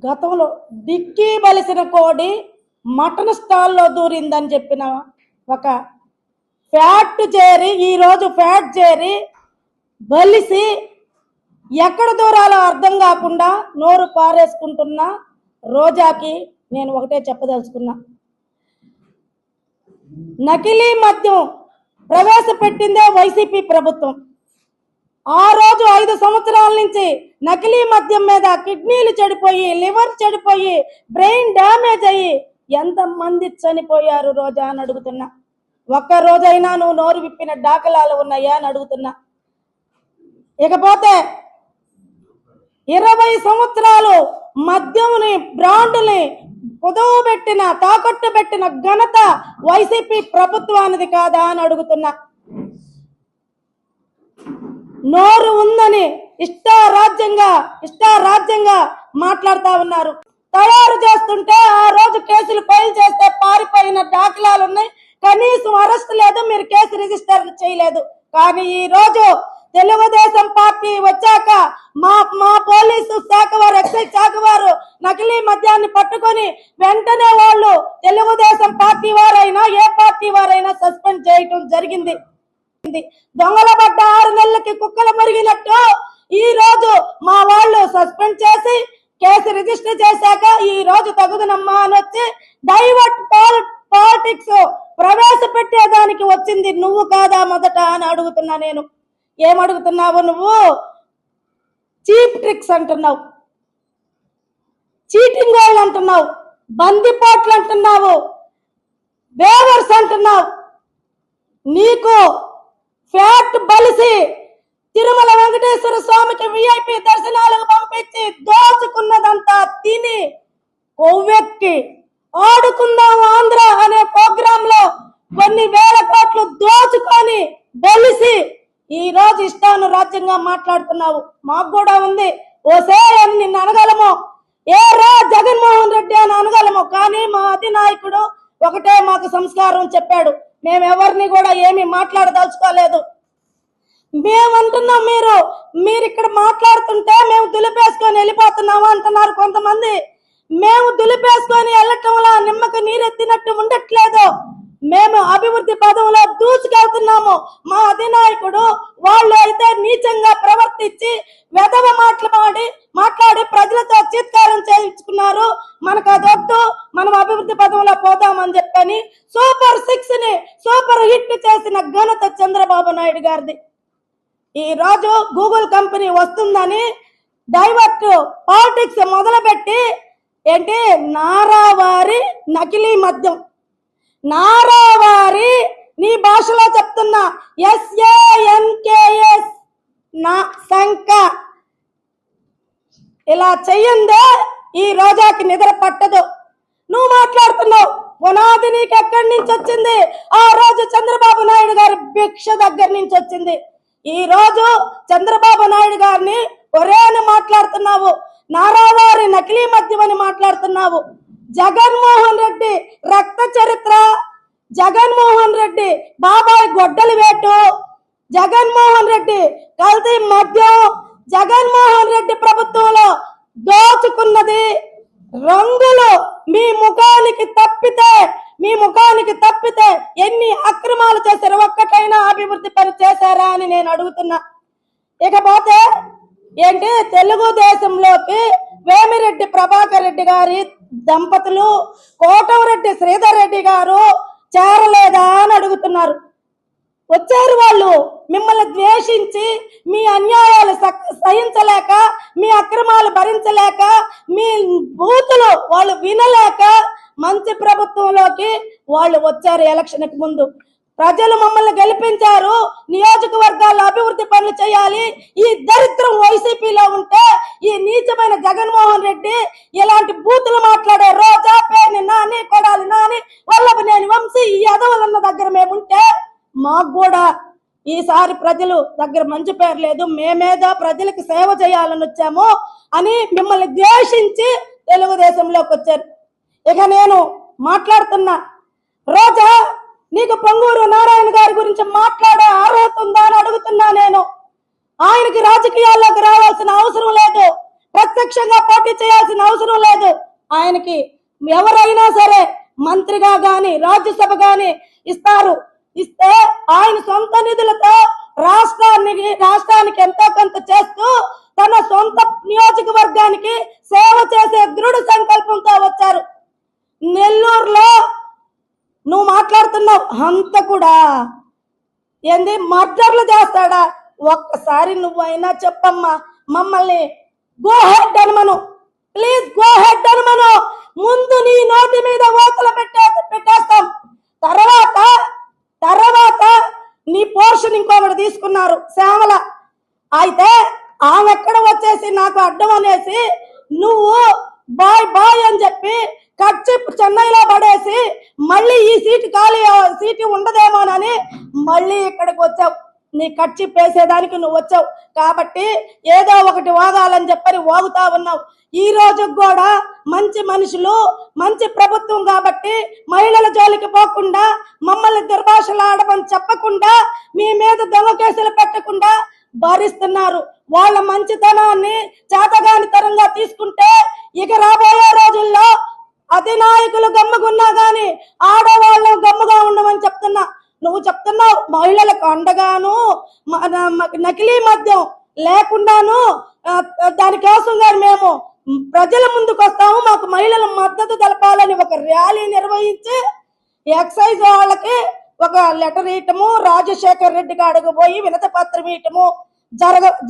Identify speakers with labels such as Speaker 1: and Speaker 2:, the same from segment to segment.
Speaker 1: గతంలో డిక్కీ బలిసిన కోడి మటన్ స్టాల్లో దూరిందని చెప్పిన ఒక ఫ్యాట్ చేరి ఈరోజు ఫ్యాట్ చేరి బలిసి ఎక్కడ దూరాలో అర్థం కాకుండా నోరు పారేసుకుంటున్న రోజాకి నేను ఒకటే చెప్పదలుచుకున్నా. నకిలీ మద్యం ప్రవేశపెట్టిందే వైసీపీ ప్రభుత్వం. ఆ రోజు 5 సంవత్సరాల నుంచి నకిలీ మద్యం మీద కిడ్నీలు చెడిపోయి, లివర్ చెడిపోయి, బ్రెయిన్ డ్యామేజ్ అయ్యి ఎంతమంది చనిపోయారు రోజా అని అడుగుతున్నా. ఒక్క రోజైనా నువ్వు నోరు విప్పిన దాఖలాలు ఉన్నాయా అని అడుగుతున్నా. ఇకపోతే 20 సంవత్సరాలు మద్యంని బ్రాండ్ని కుదవబెట్టిన, తాకట్టు పెట్టిన ఘనత వైసీపీ ప్రభుత్వానిది కాదా అని అడుగుతున్నా. నోరు ఉందని ఇష్టారాజ్యంగా మాట్లాడుతా ఉన్నారు. తయారు చేస్తుంటే ఆ రోజు కేసులు ఫైల్ చేస్తే పారిపోయిన దాఖలాలు ఉన్నాయి. కనీసం అరెస్ట్ లేదు, మీరు కేసు రిజిస్టర్ చేయలేదు. కానీ ఈ రోజు తెలుగుదేశం పార్టీ వచ్చాక మా పోలీసు శాఖ వారు, ఎక్సైజ్ శాఖ వారు నకిలీ మద్యాన్ని పట్టుకొని వెంటనే వాళ్ళు తెలుగుదేశం పార్టీ వారైనా ఏ పార్టీ వారైనా సస్పెండ్ చేయటం జరిగింది. దొంగల పడ్డ 6 నెలలకి కుక్కలు మరిగినట్టు ఈ రోజు మా వాళ్ళు సస్పెండ్ చేసి కేసు రిజిస్టర్ చేశాక ఈ రోజు తగుదనమ్మా అని వచ్చి డైవర్ట్ పాలిటిక్స్ ప్రవేశపెట్టేదానికి వచ్చింది నువ్వు కాదా మొదట అని అడుగుతున్నా. నేను ఏమడుగుతున్నావు? నువ్వు చీప్ ట్రిక్స్ అంటున్నావు, చీటింగ్ వాళ్ళు అంటున్నావు, బందిపోట్లు అంటున్నావు, బేవర్స్ అంటున్నావు. నీకు ఫ్యాట్ బలిసి తిరుమల వెంకటేశ్వర స్వామికి VIP దర్శనాలకు పంపించి దోచుకున్నదంతా తిని కొవ్వెక్కి ఆడుకుందాం ఆంధ్ర అనే ప్రోగ్రామ్ లో కొన్ని వేల కోట్లు దోచుకొని బలిసి ఈ రోజు ఇష్టానురాజ్యంగా మాట్లాడుతున్నావు. మాకు కూడా ఉంది, ఓసే అని నిన్ను అనగలము, ఏ రా జగన్మోహన్ రెడ్డి అని అనగలము. కానీ మా అధినాయకుడు ఒకటే మాకు సంస్కారం చెప్పాడు, మేమెవరిని కూడా ఏమి మాట్లాడదలుచుకోలేదు. మేమంటున్నాం, మీరు ఇక్కడ మాట్లాడుతుంటే మేము దులిపేసుకొని వెళ్ళిపోతున్నాము అంటున్నారు కొంతమంది. మేము దులిపేసుకొని వెళ్ళటంలో నిమ్మకి నీరెత్తినట్టు ఉండట్లేదు. మేము అభివృద్ధి పదంలో దూసుకెళ్తున్నాము. మా అధినాయకుడు వాళ్ళు అయితే నీచంగా ప్రవర్తించి వెధవ మాట్లాడి ప్రజలతో చిత్కారం చేయించుకున్నారు. మనకు అదొద్దు, మనం అభివృద్ధి పదంలో పోదామని చెప్పని సూపర్ 6 ని సూపర్ హిట్ చేసిన ఘనత చంద్రబాబు నాయుడు గారిది. ఈ రోజు గూగుల్ కంపెనీ వస్తుందని డైవర్ట్ పాలిటిక్స్ మొదలుపెట్టి ఏంటి నారావారి నకిలీ మద్యం, నారావారి నీ భాషలో చెప్తున్నా SANKS నా సంక ఇలా చెయ్యందే ఈ రోజాకి నిద్ర పట్టదు. నువ్వు మాట్లాడుతున్నావు, పునాది నీకు ఎక్కడి నుంచి వచ్చింది? ఆ రోజు చంద్రబాబు నాయుడు గారి భిక్ష దగ్గర నుంచి వచ్చింది. ఈ రోజు చంద్రబాబు నాయుడు గారిని ఒరే అని మాట్లాడుతున్నావు, నారావారి నకిలీ మద్యం అని మాట్లాడుతున్నావు. జగన్మోహన్ రెడ్డి రక్త చరిత్ర, జగన్మోహన్ రెడ్డి బాబాయ్ గొడ్డలి వేటు, జగన్మోహన్ రెడ్డి కల్తీ మద్యం, జగన్మోహన్ రెడ్డి ప్రభుత్వంలో దోచుకున్నది రంగులు మీ ముఖానికి తప్పితే ఎన్ని అక్రమాలు చేశారు? ఒక్కటైనా అభివృద్ధి పని చేశారా అని నేను అడుగుతున్నా. ఇకపోతే ఏంటి, తెలుగుదేశంలోకి వేమిరెడ్డి ప్రభాకర్ రెడ్డి గారి దంపతులు కోటమిరెడ్డి శ్రీధర్ రెడ్డి గారు చేరలేదా అని అడుగుతున్నారు. వచ్చారు. వాళ్ళు మిమ్మల్ని ద్వేషించి మీ అన్యాయాలు సహించలేక, మీ అక్రమాలు భరించలేక, మీ బూతులు వాళ్ళు వినలేక మంచి ప్రభుత్వంలోకి వాళ్ళు వచ్చారు. ఎలక్షన్కి ముందు ప్రజలు మమ్మల్ని గెలిపించారు, నియోజకవర్గాల్లో అభివృద్ధి పనులు చేయాలి. ఈ దరిద్రం వైసీపీలో ఉంటే ఈ నీచమైన జగన్మోహన్ రెడ్డి ఇలాంటి బూతులు మాట్లాడే రోజా, పేర్ని నాని, కొడాలి నాని, వల్లభనేని వంశీ ఈ అదవులన్న దగ్గర మేముంటే మాకు కూడా ఈసారి ప్రజలు దగ్గర మంచి పేరు లేదు, మేమేదో ప్రజలకు సేవ చేయాలని వచ్చాము అని మిమ్మల్ని ద్వేషించి తెలుగుదేశంలోకి వచ్చారు. ఇక నేను మాట్లాడుతున్నా, రోజా నీకు పొంగూరు నారాయణ గారి గురించి మాట్లాడే అర్హత ఉందా అని అడుగుతున్నా. నేను ఆయనకి రాజకీయాల్లోకి రావాల్సిన అవసరం లేదు. ప్రత్యక్షంగా పోటీ చేయాల్సిన అవసరం లేదు. ఆయనకి ఎవరైనా సరే మంత్రిగా గాని రాజ్యసభ గాని ఇస్తారు. ఇస్తే ఆయన సొంత నిధులతో రాష్ట్రానికి ఎంతో కొంత చేస్తూ తన సొంత నియోజకవర్గానికి సేవ చేసే దృఢ సంకల్పంతో వచ్చారు. నెల్లూరులో నువ్వు మాట్లాడుతున్నావు అంత కూడా ఏంది మర్డర్లు చేస్తాడా? ఒక్కసారి నువ్వైనా చెప్పమ్మా, మమ్మల్ని గో హెడ్ అనమను, ప్లీజ్ గో హెడ్ అనమను. ముందు నీ నోటి మీద ఓతలు పెట్టేస్తాం. తర్వాత నీ పోర్షన్ ఇంకొకటి తీసుకున్నారు శ్యామల. అయితే ఆమె ఎక్కడ వచ్చేసి నాకు అడ్డం అనేసి నువ్వు బాయ్ బాయ్ అని చెప్పి కర్చీఫ్ చెన్నైలో పడేసి మళ్ళీ ఈ సీటు ఉండదేమోనని మళ్ళీ ఇక్కడికి వచ్చావు. నీ కర్చీఫ్ వేసేదానికి నువ్వు వచ్చావు కాబట్టి ఏదో ఒకటి వాగాలని చెప్పని వాగుతా ఉన్నావు. ఈ రోజు కూడా మంచి మనుషులు, మంచి ప్రభుత్వం కాబట్టి మహిళల జోలికి పోకుండా, మమ్మల్ని దుర్భాషలాడమని చెప్పకుండా, మీ మీద దొంగ కేసులు పెట్టకుండా భరిస్తున్నారు. వాళ్ళ మంచితనాన్ని చేతగానితనంగా తీసుకుంటే ఇక రాబోయే రోజుల్లో అధినాయకులు గమ్ముగున్నా గాని ఆడవాళ్ళు గమ్ముగా ఉండమని చెప్తున్నా. నువ్వు చెప్తున్నావు మహిళలకు అండగాను నకిలీ మద్యం లేకుండాను దానికోసం గాని మేము ప్రజల ముందుకు వస్తాము, మాకు మహిళల మద్దతు తెలపాలని ఒక ర్యాలీ నిర్వహించి ఎక్సైజ్ వాళ్ళకి ఒక లెటర్ ఇయటము, రాజశేఖర్ రెడ్డి కాడకు పోయి వినతి పత్రం ఇయటము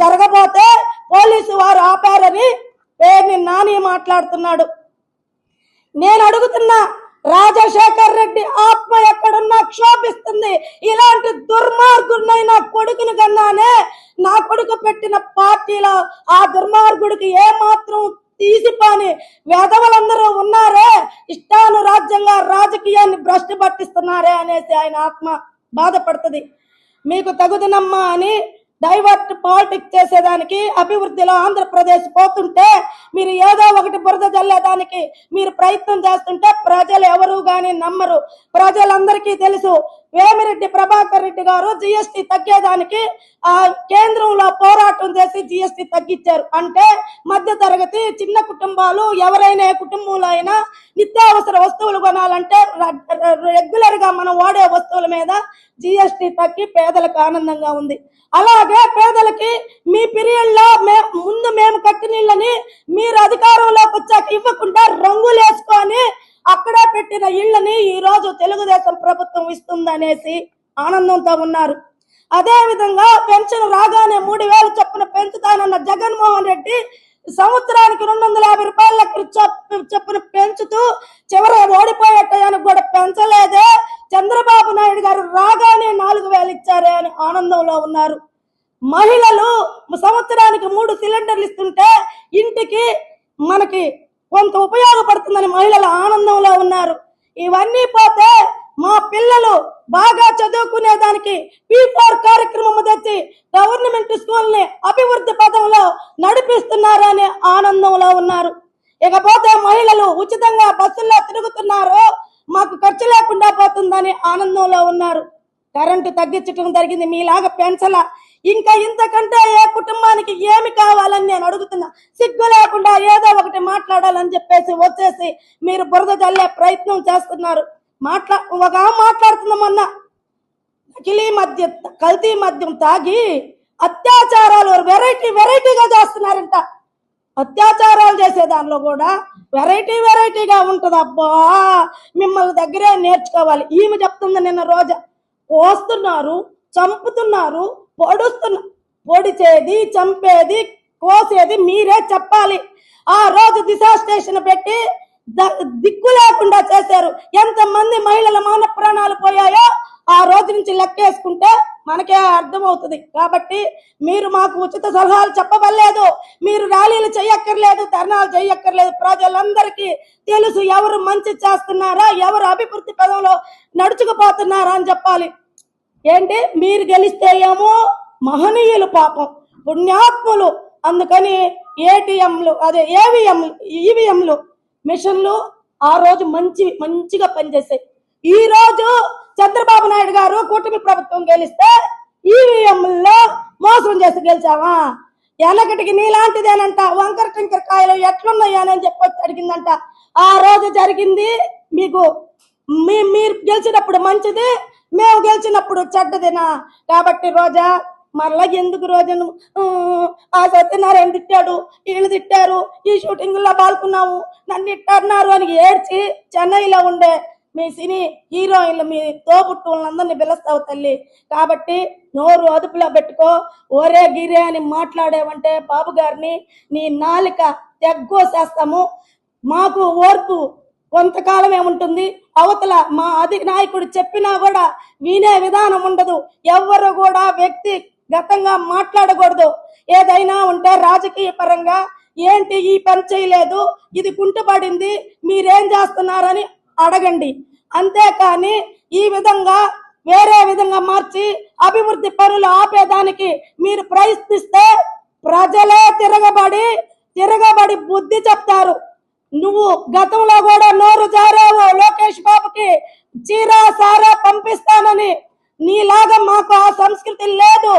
Speaker 1: జరగబోతే పోలీసు వారు ఆపారని పేరుని నాని మాట్లాడుతున్నాడు. నేను అడుగుతున్నా, రాజశేఖర్ రెడ్డి ఆత్మ ఎక్కడున్నా క్షోభిస్తుంది. ఇలాంటి దుర్మార్గుడినైనా కొడుకుని కన్నానే నా కొడుకు పెట్టిన పార్టీలో ఆ దుర్మార్గుడికి ఏ మాత్రం తీసిపాని వెధవలందరూ ఉన్నారే, ఇష్టానురాజ్యంగా రాజకీయాన్ని భ్రష్టు పట్టిస్తున్నారే అనేసి ఆయన ఆత్మ బాధపడుతుంది. మీకు తగుదనమ్మా అని డైవర్ట్ పాలిటిక్స్ చేసేదానికి అభివృద్ధిలో ఆంధ్రప్రదేశ్ పోతుంటే మీరు ఏదో ఒకటి బురద జల్లేదానికి మీరు ప్రయత్నం చేస్తుంటే ప్రజలు ఎవరు గాని నమ్మరు. ప్రజలందరికీ తెలుసు వేమిరెడ్డి ప్రభాకర్ రెడ్డి గారు జిఎస్టీ తగ్గేదానికి కేంద్రంలో పోరాటం చేసి జిఎస్టీ తగ్గించారు. అంటే మధ్య తరగతి చిన్న కుటుంబాలు ఎవరైనా కుటుంబంలో అయినా నిత్యావసర వస్తువులు కొనాలంటే రెగ్యులర్ గా మనం వాడే వస్తువుల మీద జిఎస్టీ తగ్గి పేదలకు ఆనందంగా ఉంది. అలాగే పేదలకి మీ పీరియడ్ లో ముందు మేము కట్టిన ఇళ్ళని మీరు అధికారంలోకి వచ్చాక ఇవ్వకుండా రంగులు వేసుకొని అక్కడే పెట్టిన ఇళ్ళని ఈ రోజు తెలుగుదేశం ప్రభుత్వం ఇస్తుందనేసి ఆనందంతో ఉన్నారు. అదే విధంగా పెన్షన్ రాగానే 3000 చొప్పున పెంచుతానన్న జగన్మోహన్ రెడ్డి సంవత్సరానికి 250 రూపాయల చొప్పున పెంచుతూ చివరి ఓడిపోయే టయానికి కూడా పెంచలేదే. చంద్రబాబు నాయుడు గారు రాగానే 4000 ఇచ్చారే అని ఆనందంలో ఉన్నారు. మహిళలు సంవత్సరానికి 3 సిలిండర్లు ఇస్తుంటే ఇంటికి మనకి కొంత ఉపయోగపడుతుందని మహిళలు ఆనందంలో ఉన్నారు. ఇవన్నీ పోతే మా పిల్లలు బాగా చదువుకునే దానికి P4 కార్యక్రమం తెచ్చి గవర్నమెంట్ స్కూల్ ని అభివృద్ధి పదంలో నడిపిస్తున్నారని ఆనందంలో ఉన్నారు. ఇకపోతే మహిళలు ఉచితంగా బస్సుల్లో తిరుగుతున్నారు, మాకు ఖర్చు లేకుండా పోతుందని ఆనందంలో ఉన్నారు. కరెంటు తగ్గించడం జరిగింది, మీలాగా పెంచల. ఇంకా ఇంతకంటే ఏ కుటుంబానికి ఏమి కావాలని నేను అడుగుతున్నా. సిగ్గు లేకుండా ఏదో ఒకటి మాట్లాడాలని చెప్పేసి వచ్చేసి మీరు బురద జల్లే ప్రయత్నం చేస్తున్నారు. మాట్లాడుతున్నామన్నా కల్తీ మద్యం తాగి అత్యాచారాలు వెరైటీగా చేస్తున్నారంట. అత్యాచారాలు చేసే దానిలో కూడా వెరైటీగా ఉంటది. అబ్బా మిమ్మల్ని దగ్గరే నేర్చుకోవాలి. ఈమె చెప్తుంది నిన్న రోజా కోస్తున్నారు, చంపుతున్నారు, పొడిచేది, చంపేది, కోసేది మీరే చెప్పాలి. ఆ రోజు దిశ స్టేషన్ పెట్టి దిక్కు లేకుండా చేశారు. ఎంతమంది మహిళల మాన ప్రాణాలు పోయాయో ఆ రోజు నుంచి లెక్కేసుకుంటే మనకే అర్థమవుతుంది. కాబట్టి మీరు మాకు ఉచిత సలహాలు చెప్పవలేదు, మీరు ర్యాలీలు చేయక్కర్లేదు, ధర్నాలు చేయక్కర్లేదు. ప్రజలందరికీ తెలుసు ఎవరు మంచి చేస్తున్నారా, ఎవరు అభివృద్ధి పదంలో నడుచుకుపోతున్నారా అని చెప్పాలి. ఏంటి మీరు గెలిస్తే ఏమో మహనీయులు, పాపం పుణ్యాత్ములు, అందుకని ఏటీఎంలు అదే ఈవీఎంలు మిషన్లు ఆ రోజు మంచిగా పనిచేసాయి. ఈ రోజు చంద్రబాబు నాయుడు గారు కూటమి ప్రభుత్వం గెలిస్తే ఈవీఎంలో మోసం చేసి గెలిచావా? ఎనకటికి నీలాంటిదేనంట, వంకర టింకర కాయలు ఎట్లున్నాయని చెప్పి అడిగిందంట. ఆ రోజు జరిగింది మీకు. మీరు గెలిచినప్పుడు మంచిది, మేము గెలిచినప్పుడు చెడ్డదినా? కాబట్టి రోజా మరలా ఎందుకు రోజును ఆ సత్యనారాయణ తిట్టాడు, వీళ్ళు తిట్టారు, ఈ షూటింగ్ లో పాల్గొన్నాము, నన్ను ఇట్టన్నారు అని ఏడ్చి చెన్నైలో ఉండే మీ సినీ హీరోయిన్లు, మీ తోబుట్టువులందరినీ పిలుస్తావు తల్లి. కాబట్టి నోరు అదుపులో పెట్టుకో. ఓరే గిరే అని మాట్లాడేవంటే బాబు గారిని నీ నాలిక తెగ్గోసేస్తాము. మాకు ఓర్పు కొంతకాలమే ఉంటుంది. అవతల మా అధినాయకుడు చెప్పినా కూడా వినే విధానం ఉండదు. ఎవ్వరు కూడా వ్యక్తిగతంగా మాట్లాడకూడదు. ఏదైనా ఉంటే రాజకీయ పరంగా ఏంటి ఈ పని చేయలేదు, ఇది కుంటుపడింది, మీరేం చేస్తున్నారని అడగండి. అంతేకాని ఈ విధంగా వేరే విధంగా మార్చి అభివృద్ధి పనులు ఆపేదానికి మీరు ప్రయత్నిస్తే ప్రజలే తిరగబడి బుద్ధి చెప్తారు. నువ్వు గతంలో కూడా నోరు జారావు లోకేష్ బాబుకి చీరా సారా పంపిస్తానని. నీలాగా మాకు ఆ సంస్కృతి లేదు.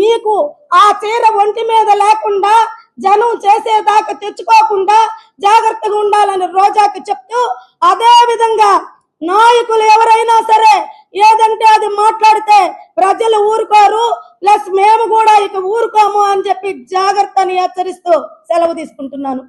Speaker 1: నీకు ఆ చీర ఒంటి మీద లేకుండా జనం చేసేదాకా తెచ్చుకోకుండా జాగ్రత్తగా ఉండాలని రోజాకి చెప్తూ, అదే విధంగా నాయకులు ఎవరైనా సరే ఏదంటే అది మాట్లాడితే ప్రజలు ఊరుకోరు, ప్లస్ మేము కూడా ఇక ఊరుకోము అని చెప్పి జాగ్రత్తని హెచ్చరిస్తూ సెలవు తీసుకుంటున్నాను.